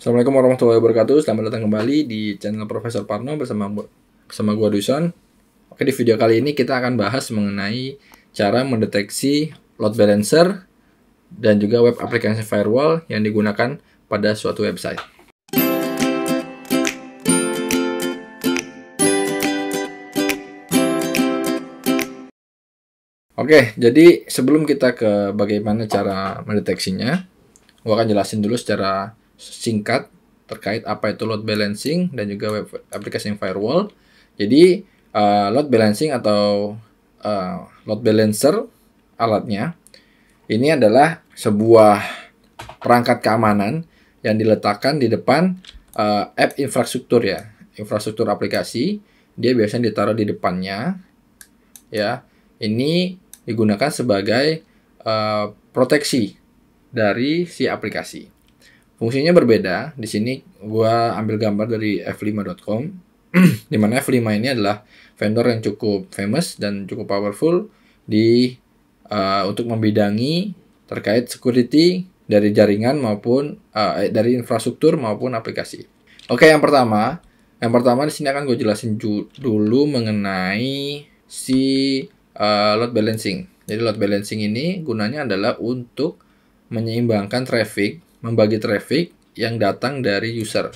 Assalamualaikum warahmatullahi wabarakatuh. Selamat datang kembali di channel Profesor Parno bersama gua Dusan. Oke, di video kali ini kita akan bahas mengenai cara mendeteksi load balancer dan juga web application firewall yang digunakan pada suatu website. Oke, jadi sebelum kita ke bagaimana cara mendeteksinya, gua akan jelasin dulu secara singkat terkait apa itu load balancing dan juga web application firewall. Jadi load balancing atau load balancer alatnya ini adalah sebuah perangkat keamanan yang diletakkan di depan app infrastruktur ya, infrastruktur aplikasi. Dia biasanya ditaruh di depannya ya. Ini digunakan sebagai proteksi dari si aplikasi. Fungsinya berbeda. Di sini gua ambil gambar dari f5.com, di mana F5 ini adalah vendor yang cukup famous dan cukup powerful untuk membidangi terkait security dari jaringan maupun dari infrastruktur maupun aplikasi. Oke, yang pertama di sini akan gue jelasin dulu mengenai si load balancing. Jadi load balancing ini gunanya adalah untuk menyeimbangkan traffic, membagi traffic yang datang dari user.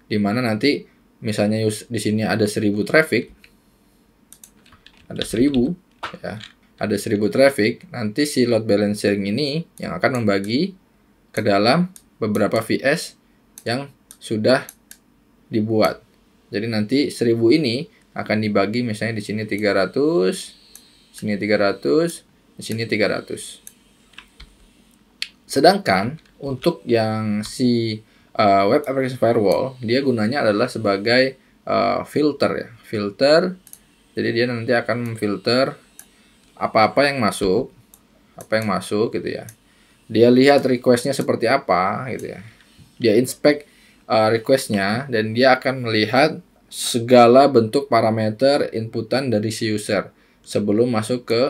Dimana nanti misalnya di sini ada 1000 traffic, ada 1000 ya, ada 1000 traffic, nanti si load balancing ini yang akan membagi ke dalam beberapa VS yang sudah dibuat. Jadi nanti 1000 ini akan dibagi misalnya di sini 300, sini 300, di sini 300. Sedangkan untuk yang si web application firewall, dia gunanya adalah sebagai filter ya, filter. Jadi dia nanti akan memfilter apa yang masuk gitu ya. Dia lihat requestnya seperti apa gitu ya. Dia inspect requestnya dan dia akan melihat segala bentuk parameter inputan dari si user sebelum masuk ke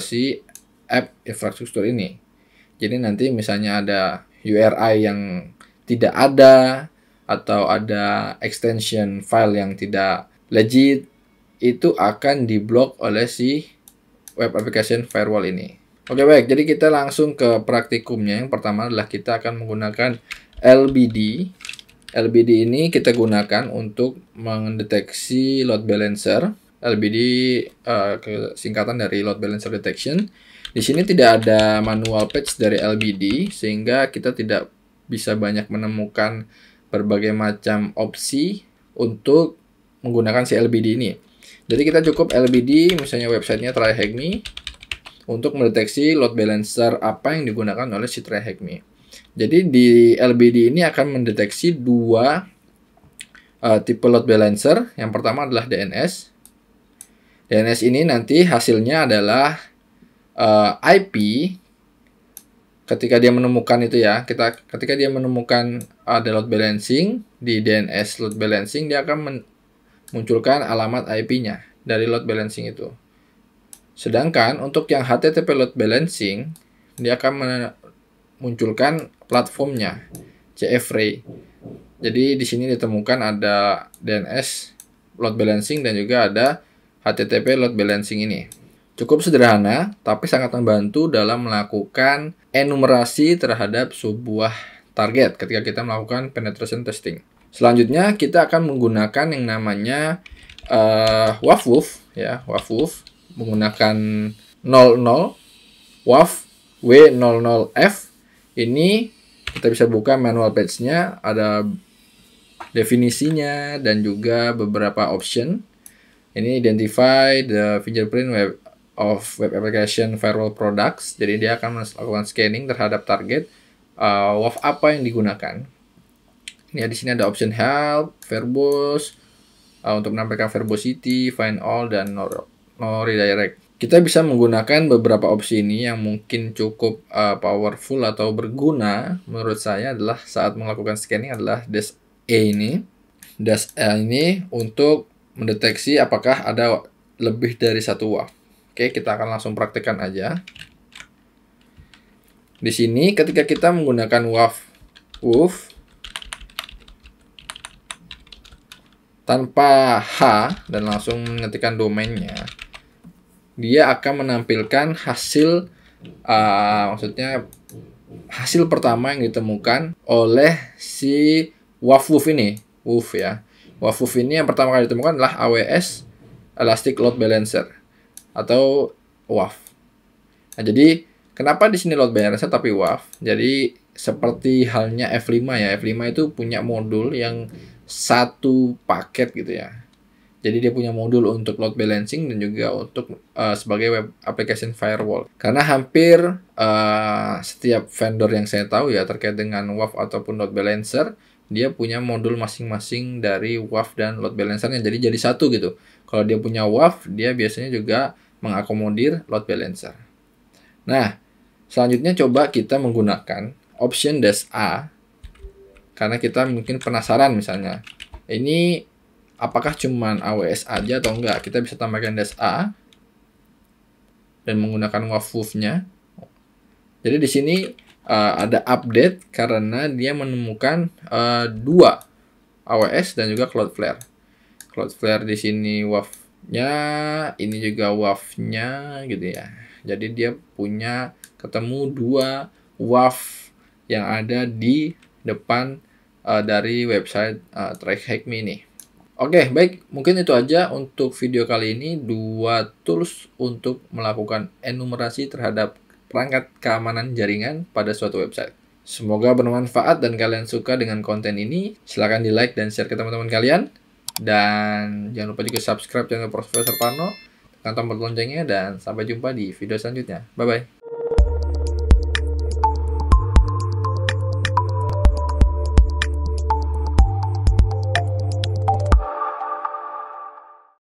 si app infrastruktur ini. Jadi nanti misalnya ada URI yang tidak ada atau ada extension file yang tidak legit, itu akan diblok oleh si web application firewall ini. Oke, baik, jadi kita langsung ke praktikumnya. Yang pertama adalah kita akan menggunakan LBD. LBD ini kita gunakan untuk mendeteksi load balancer. LBD singkatan dari load balancer detection. Di sini tidak ada manual patch dari LBD, sehingga kita tidak bisa banyak menemukan berbagai macam opsi untuk menggunakan si LBD ini. Jadi kita cukup LBD, misalnya websitenya TryHackMe, untuk mendeteksi load balancer apa yang digunakan oleh si TryHackMe. Jadi di LBD ini akan mendeteksi dua tipe load balancer. Yang pertama adalah DNS. DNS ini nanti hasilnya adalah IP. Ketika dia menemukan itu ya, ketika dia menemukan ada load balancing di DNS load balancing, dia akan munculkan alamat IP-nya dari load balancing itu. Sedangkan untuk yang HTTP load balancing, dia akan munculkan platformnya, CFRay. Jadi di sini ditemukan ada DNS load balancing dan juga ada HTTP load balancing ini. Cukup sederhana, tapi sangat membantu dalam melakukan enumerasi terhadap sebuah target ketika kita melakukan penetration testing. Selanjutnya, kita akan menggunakan yang namanya WAF ya, WAF menggunakan 00 WAF W00F. Ini kita bisa buka manual patch-nya, ada definisinya dan juga beberapa option. Ini identify the fingerprint web application firewall products. Jadi dia akan melakukan scanning terhadap target WAF apa yang digunakan. Ini di sini ada option help, verbose untuk menampilkan verbosity, find all dan no redirect. Kita bisa menggunakan beberapa opsi ini yang mungkin cukup powerful atau berguna menurut saya adalah saat melakukan scanning adalah dash E ini. Dash E ini untuk mendeteksi apakah ada lebih dari satu WAF. Oke, kita akan langsung praktekkan aja. Di sini ketika kita menggunakan WAF tanpa H dan langsung mengetikkan domainnya, dia akan menampilkan hasil maksudnya hasil pertama yang ditemukan oleh si WAF ini, WAF ya. WAF ini yang pertama kali ditemukan adalah AWS Elastic Load Balancer atau WAF. Nah, jadi kenapa di sini load balancer tapi WAF? Jadi seperti halnya F5 ya. F5 itu punya modul yang satu paket gitu ya. Jadi dia punya modul untuk load balancing dan juga untuk sebagai web application firewall. Karena hampir setiap vendor yang saya tahu ya terkait dengan WAF ataupun load balancer, dia punya modul masing-masing dari WAF dan load balancernya. Jadi satu gitu. Kalau dia punya WAF, dia biasanya juga mengakomodir load balancer. Nah, selanjutnya coba kita menggunakan option -A karena kita mungkin penasaran misalnya. Ini apakah cuman AWS aja atau enggak? Kita bisa tambahkan -A dan menggunakan WAF-nya. Jadi di sini ada update karena dia menemukan dua AWS dan juga Cloudflare. Cloudflare di sini WAF-nya, ini juga WAF-nya gitu ya. Jadi dia punya ketemu dua WAF yang ada di depan dari website TrackHackMe ini. Oke, baik. Mungkin itu aja untuk video kali ini. 2 tools untuk melakukan enumerasi terhadap perangkat keamanan jaringan pada suatu website. Semoga bermanfaat dan kalian suka dengan konten ini. Silahkan di like dan share ke teman-teman kalian. Dan jangan lupa juga subscribe channel Profesor Parno, tekan tombol loncengnya, dan sampai jumpa di video selanjutnya. Bye-bye.